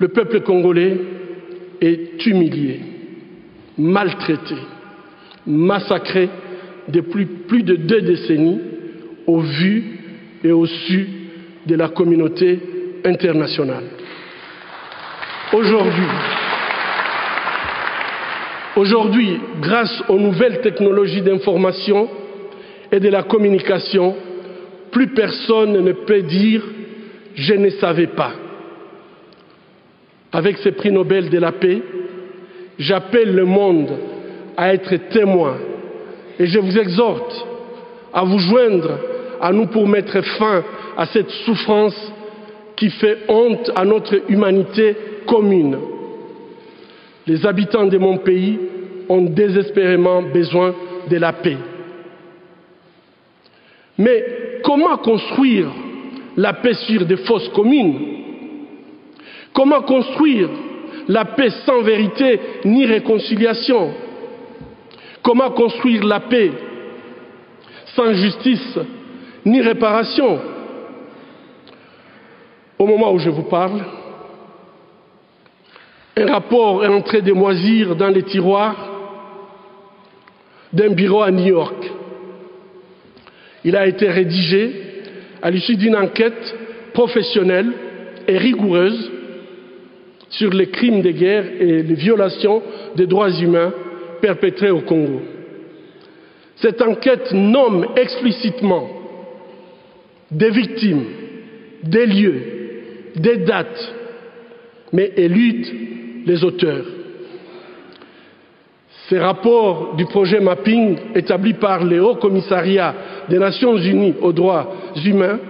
Le peuple congolais est humilié, maltraité, massacré depuis plus de 2 décennies au vu et au su de la communauté internationale. Aujourd'hui, grâce aux nouvelles technologies d'information et de la communication, plus personne ne peut dire « je ne savais pas ». Avec ce prix Nobel de la paix, j'appelle le monde à être témoin et je vous exhorte à vous joindre à nous pour mettre fin à cette souffrance qui fait honte à notre humanité commune. Les habitants de mon pays ont désespérément besoin de la paix. Mais comment construire la paix sur des fausses communes? Comment construire la paix sans vérité ni réconciliation? Comment construire la paix sans justice ni réparation? Au moment où je vous parle, un rapport est en train de moisir dans les tiroirs d'un bureau à New York. Il a été rédigé à l'issue d'une enquête professionnelle et rigoureuse sur les crimes de guerre et les violations des droits humains perpétrés au Congo. Cette enquête nomme explicitement des victimes, des lieux, des dates, mais élude les auteurs. Ces rapports du projet Mapping, établi par le Haut Commissariat des Nations Unies aux droits humains,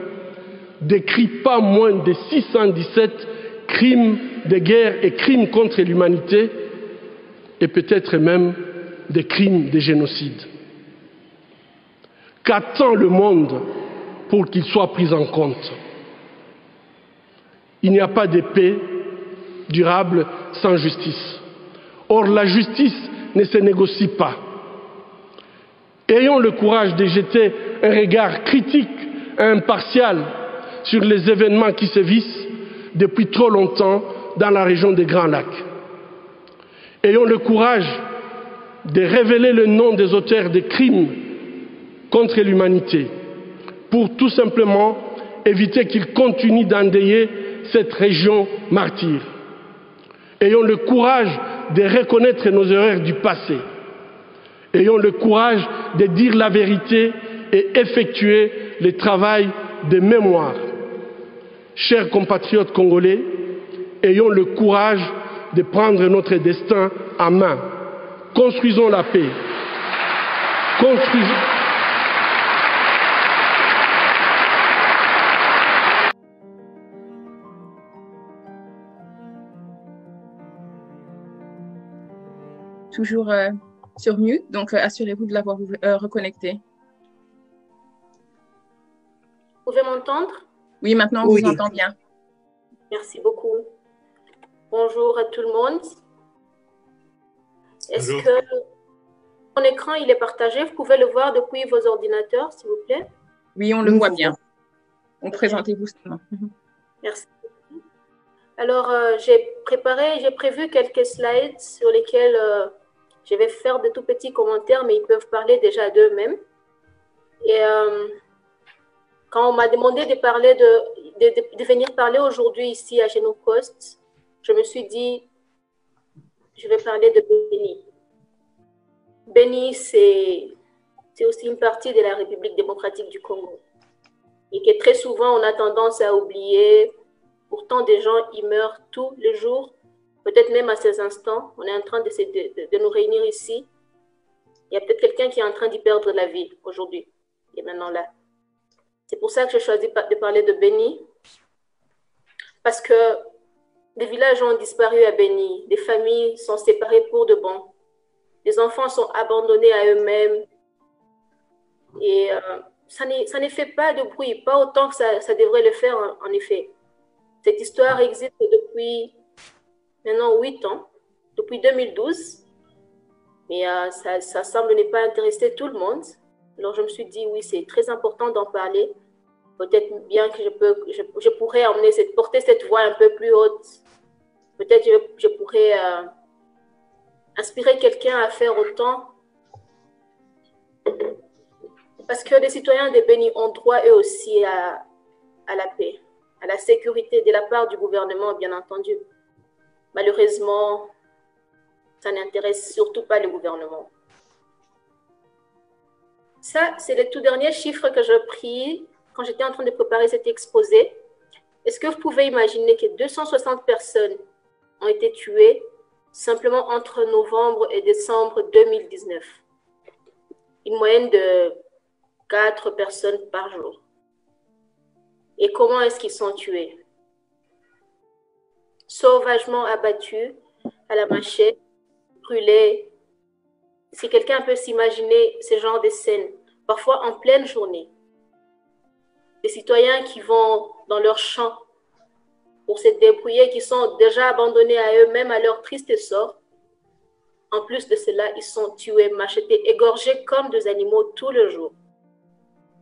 décrit pas moins de 617 crimes de guerre et crimes contre l'humanité, et peut-être même des crimes de génocide. Qu'attend le monde pour qu'il soit pris en compte? Il n'y a pas de paix durable sans justice. Or, la justice ne se négocie pas. Ayons le courage de jeter un regard critique et impartial sur les événements qui sévissent depuis trop longtemps dans la région des Grands Lacs. Ayons le courage de révéler le nom des auteurs des crimes contre l'humanité pour tout simplement éviter qu'ils continuent d'endeuiller cette région martyre. Ayons le courage de reconnaître nos erreurs du passé. Ayons le courage de dire la vérité et effectuer le travail de mémoire. Chers compatriotes congolais, ayons le courage de prendre notre destin en main. Construisons la paix. Toujours sur mute, donc assurez-vous de l'avoir reconnecté. Vous pouvez m'entendre? Oui, maintenant on vous entend bien. Merci beaucoup. Bonjour à tout le monde. Est-ce que mon écran il est partagé? Vous pouvez le voir depuis vos ordinateurs, s'il vous plaît? Oui, on le voit bien. Présentez-vous seulement. Merci. Alors, j'ai prévu quelques slides sur lesquels je vais faire de tout petits commentaires, mais ils peuvent parler déjà d'eux-mêmes. Et quand on m'a demandé de venir parler aujourd'hui ici à Génocost, je me suis dit, je vais parler de Béni. Béni, c'est aussi une partie de la République démocratique du Congo. Et que très souvent, on a tendance à oublier. Pourtant, des gens y meurent tous les jours, peut-être même à ces instants. On est en train de nous réunir ici. Il y a peut-être quelqu'un qui est en train d'y perdre la vie aujourd'hui, et maintenant là. C'est pour ça que j'ai choisi de parler de Béni, parce que des villages ont disparu à Béni, des familles sont séparées pour de bon, les enfants sont abandonnés à eux-mêmes, et ça ne fait pas de bruit, pas autant que ça devrait le faire en effet. Cette histoire existe depuis maintenant 8 ans, depuis 2012, mais ça semble ne pas intéresser tout le monde. Alors je me suis dit, oui, c'est très important d'en parler. Peut-être bien que je pourrais porter cette voix un peu plus haute peut-être je pourrais inspirer quelqu'un à faire autant. Parce que les citoyens de Béni ont droit eux aussi à la paix, à la sécurité de la part du gouvernement, bien entendu. Malheureusement, ça n'intéresse surtout pas le gouvernement. Ça, c'est le tout dernier chiffre que j'ai pris quand j'étais en train de préparer cet exposé. Est-ce que vous pouvez imaginer que 260 personnes ont été tuées simplement entre novembre et décembre 2019? Une moyenne de 4 personnes par jour. Et comment est-ce qu'ils sont tués? Sauvagement abattus à la machette, brûlés. Si quelqu'un peut s'imaginer ce genre de scènes, parfois en pleine journée, des citoyens qui vont dans leurs champs pour se débrouiller, qui sont déjà abandonnés à eux-mêmes, à leur triste sort. En plus de cela, ils sont tués, machetés, égorgés comme des animaux tout le jour.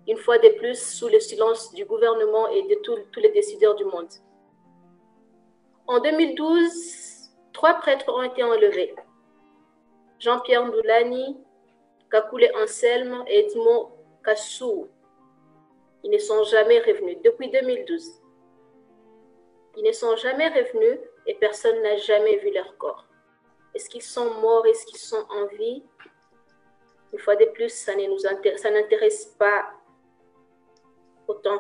Une fois de plus, sous le silence du gouvernement et de tous les décideurs du monde. En 2012, 3 prêtres ont été enlevés. Jean-Pierre Ndoulani, Kakule Anselme et Edmond Kassou. Ils ne sont jamais revenus depuis 2012. Ils ne sont jamais revenus et personne n'a jamais vu leur corps. Est-ce qu'ils sont morts? Est-ce qu'ils sont en vie? Une fois de plus, ça n'intéresse pas autant.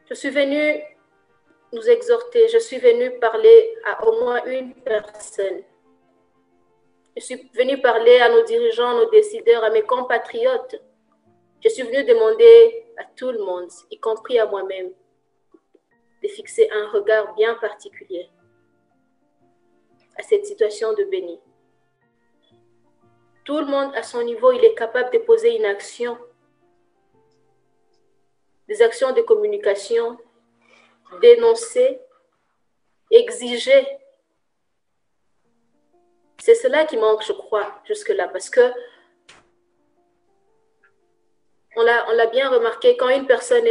Je suis venue nous exhorter, je suis venue parler à au moins une personne. Je suis venue parler à nos dirigeants, nos décideurs, à mes compatriotes. Je suis venue demander à tout le monde, y compris à moi-même, de fixer un regard bien particulier à cette situation de Béni. Tout le monde, à son niveau, il est capable de poser une action, des actions de communication, dénoncer, exiger. C'est cela qui manque, je crois, jusque-là, parce que on l'a bien remarqué, quand une personne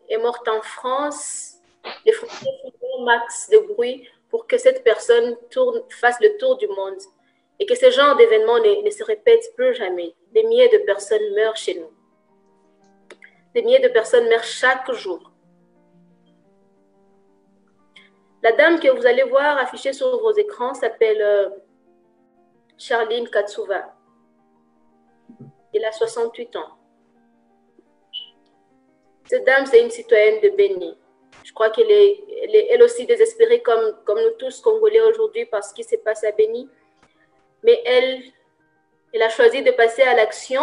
est morte en France, les Français font un max de bruit pour que cette personne fasse le tour du monde et que ce genre d'événements ne se répètent plus jamais. Des milliers de personnes meurent chez nous. Des milliers de personnes meurent chaque jour. La dame que vous allez voir affichée sur vos écrans s'appelle Charline Katsuva. Elle a 68 ans. Cette dame, c'est une citoyenne de Béni. Je crois qu'elle est elle aussi désespérée comme nous tous Congolais aujourd'hui par ce qui se passe à Béni. Mais elle a choisi de passer à l'action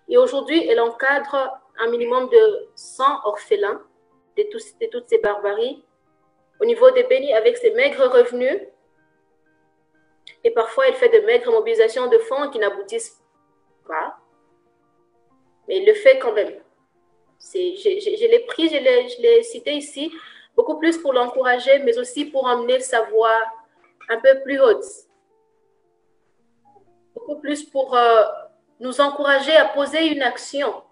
et aujourd'hui, elle encadre un minimum de 100 orphelins de toutes ces barbaries au niveau de Béni avec ses maigres revenus. Et parfois, elle fait de maigres mobilisations de fonds qui n'aboutissent pas. Mais elle le fait quand même. Je l'ai pris, je l'ai cité ici, beaucoup plus pour l'encourager, mais aussi pour emmener sa voix un peu plus haute. Beaucoup plus pour nous encourager à poser une action,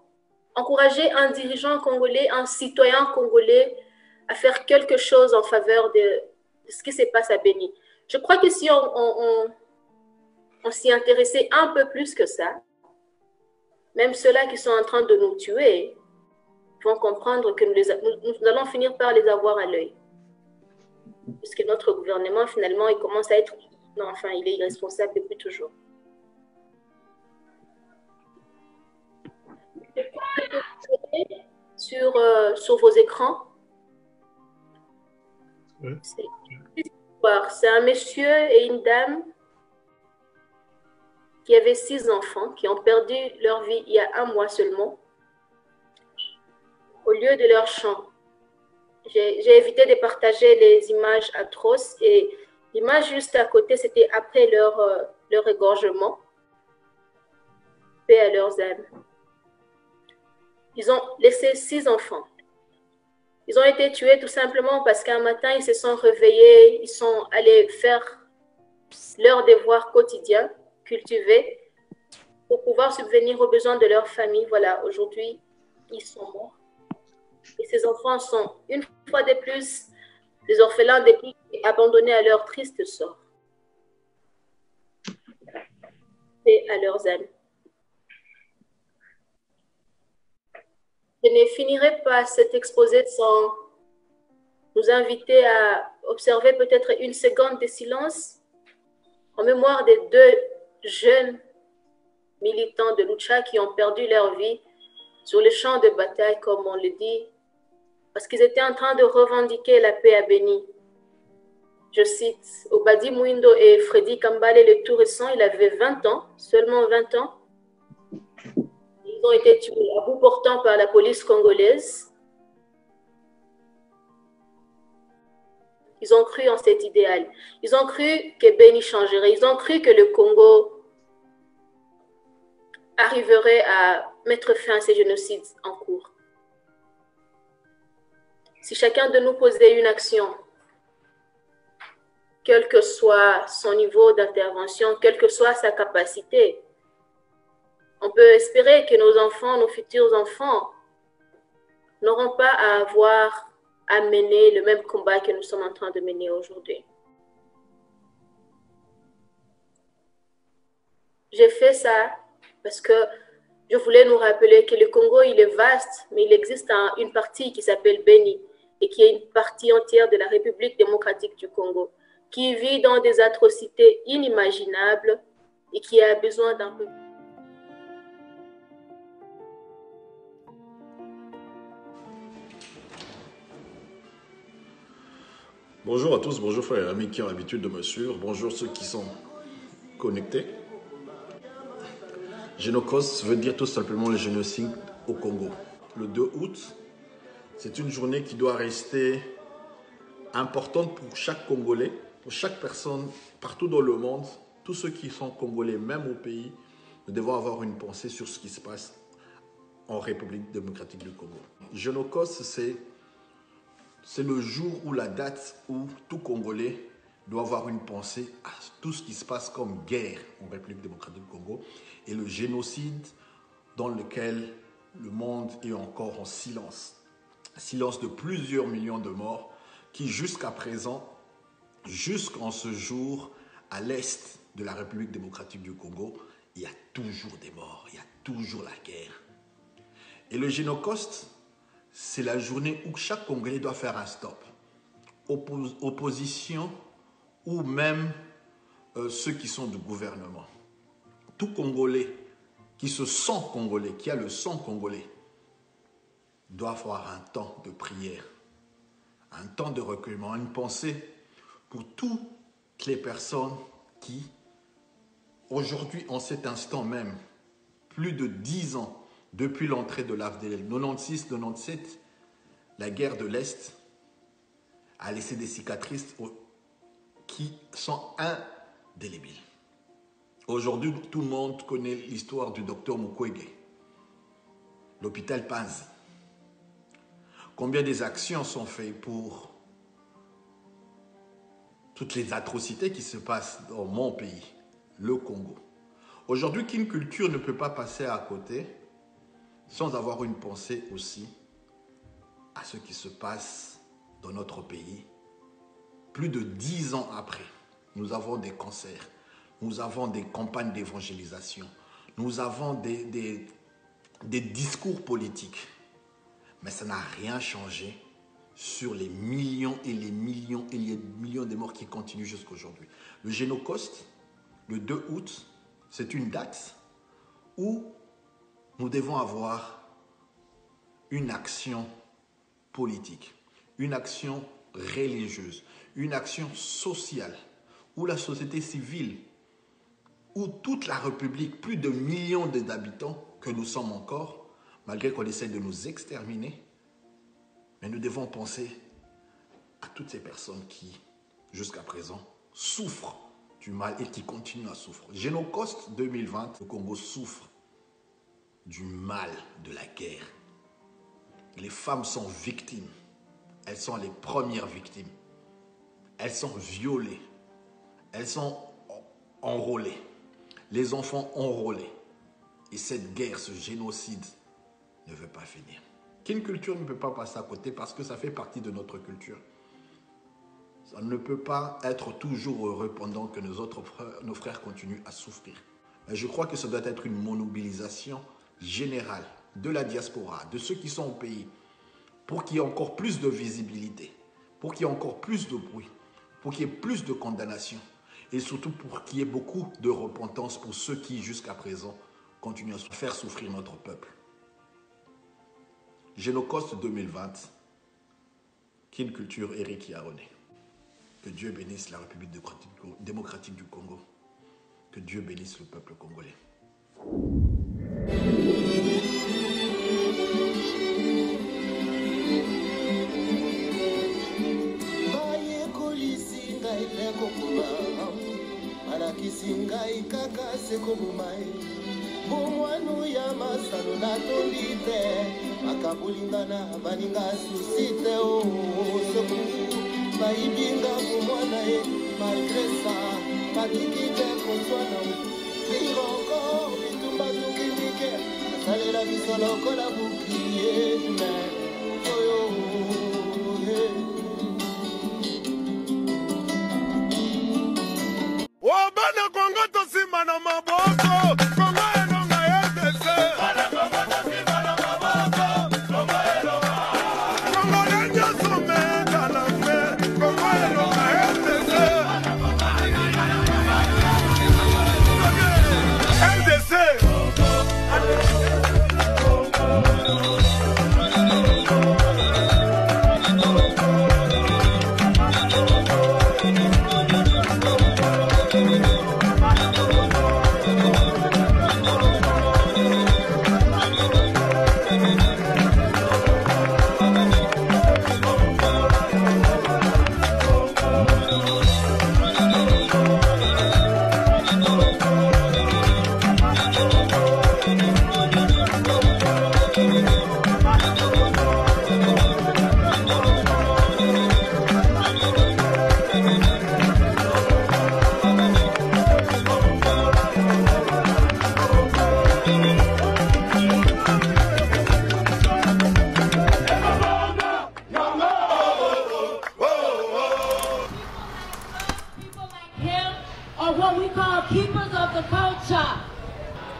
encourager un dirigeant congolais, un citoyen congolais à faire quelque chose en faveur de ce qui se passe à Béni. Je crois que si on s'y intéressait un peu plus que ça, même ceux-là qui sont en train de nous tuer vont comprendre que nous allons finir par les avoir à l'œil. Puisque notre gouvernement, finalement, il commence à être... Non, enfin, il est irresponsable depuis toujours. Sur vos écrans. Oui. C'est un monsieur et une dame qui avaient 6 enfants, qui ont perdu leur vie il y a 1 mois seulement, au lieu de leur champ. J'ai évité de partager les images atroces et l'image juste à côté, c'était après leur égorgement. Paix à leurs âmes. Ils ont laissé 6 enfants. Ils ont été tués tout simplement parce qu'un matin, ils se sont réveillés, ils sont allés faire leur devoir quotidien, cultiver, pour pouvoir subvenir aux besoins de leur famille. Voilà, aujourd'hui, ils sont morts. Et ces enfants sont, une fois de plus, des orphelins des pays abandonnés à leur triste sort et à leurs âmes. Je ne finirai pas cet exposé sans nous inviter à observer peut-être une seconde de silence en mémoire des deux jeunes militants de Lucha qui ont perdu leur vie sur le champ de bataille, comme on le dit, parce qu'ils étaient en train de revendiquer la paix à Beni. Je cite Obadi Mouindo et Freddy Kambale, le tout récent, il avait 20 ans, seulement 20 ans. Ils ont été tués à bout portant par la police congolaise. Ils ont cru en cet idéal. Ils ont cru que Beni changerait. Ils ont cru que le Congo arriverait à mettre fin à ces génocides en cours. Si chacun de nous posait une action, quel que soit son niveau d'intervention, quelle que soit sa capacité, on peut espérer que nos enfants, nos futurs enfants, n'auront pas à avoir à mener le même combat que nous sommes en train de mener aujourd'hui. J'ai fait ça parce que je voulais nous rappeler que le Congo, il est vaste, mais il existe une partie qui s'appelle Beni et qui est une partie entière de la République démocratique du Congo, qui vit dans des atrocités inimaginables et qui a besoin d'un peu. Bonjour à tous, bonjour frères et amis qui ont l'habitude de me suivre, bonjour ceux qui sont connectés. Génocos veut dire tout simplement le génocide au Congo. Le 2 août, c'est une journée qui doit rester importante pour chaque Congolais, pour chaque personne partout dans le monde. Tous ceux qui sont Congolais, même au pays, nous devons avoir une pensée sur ce qui se passe en République démocratique du Congo. Génocos, c'est le jour ou la date où tout Congolais doit avoir une pensée à tout ce qui se passe comme guerre en République démocratique du Congo et le génocide dans lequel le monde est encore en silence. Silence de plusieurs millions de morts qui jusqu'à présent, jusqu'en ce jour, à l'est de la République démocratique du Congo, il y a toujours des morts, il y a toujours la guerre. Et le Génocoste, c'est la journée où chaque Congolais doit faire un stop. Opposition ou même ceux qui sont du gouvernement. Tout Congolais qui se sent Congolais, qui a le sang congolais, doit avoir un temps de prière, un temps de recueillement, une pensée pour toutes les personnes qui, aujourd'hui, en cet instant même, plus de 10 ans depuis l'entrée de l'AFDL, 96-97, la guerre de l'Est a laissé des cicatrices qui sont indélébiles. Aujourd'hui, tout le monde connaît l'histoire du docteur Mukwege, l'hôpital Panzi. Combien des actions sont faites pour toutes les atrocités qui se passent dans mon pays, le Congo. Aujourd'hui, qu'une culture ne peut pas passer à côté sans avoir une pensée aussi à ce qui se passe dans notre pays. Plus de 10 ans après, nous avons des concerts, nous avons des campagnes d'évangélisation, nous avons des discours politiques. Mais ça n'a rien changé sur les millions et les millions et les millions de morts qui continuent jusqu'à aujourd'hui. Le Génocoste, le 2 août, c'est une date où nous devons avoir une action politique, une action religieuse, une action sociale, où la société civile, où toute la République, plus de millions d'habitants que nous sommes encore, malgré qu'on essaie de nous exterminer, mais nous devons penser à toutes ces personnes qui, jusqu'à présent, souffrent du mal et qui continuent à souffrir. Génocoste 2020, le Congo souffre du mal de la guerre. Les femmes sont victimes. Elles sont les premières victimes. Elles sont violées. Elles sont enrôlées. Les enfants enrôlés. Et cette guerre, ce génocide, ne veut pas finir. qu'une culture ne peut pas passer à côté parce que ça fait partie de notre culture. Ça ne peut pas être toujours heureux pendant que nos frères continuent à souffrir. Et je crois que ça doit être une mobilisation générale de la diaspora, de ceux qui sont au pays, pour qu'il y ait encore plus de visibilité, pour qu'il y ait encore plus de bruit, pour qu'il y ait plus de condamnation et surtout pour qu'il y ait beaucoup de repentance pour ceux qui, jusqu'à présent, continuent à faire souffrir notre peuple. Génocoste 2020, Kin Culture, Éric Yaroné. Que Dieu bénisse la République démocratique du Congo. Que Dieu bénisse le peuple congolais. Bomwanu ya masalo na tolite akabulingana baninga susite o soku baibinga bomwana e malgré ça batikite kozwana vivre encore bitumba tukimike salela bisolo kola bouclier humain oyo Wabana Kongo tosima na maboko Kongo elonga RDC Kongo lenye someka na me Kongo elonga RDC RDC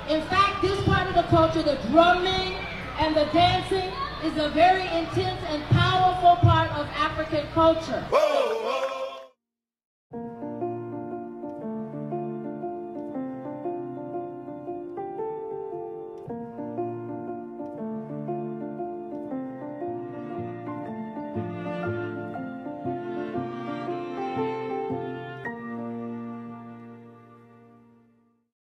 In fact, this part of the culture, the drumming and the dancing, is a very intense and powerful part of African culture.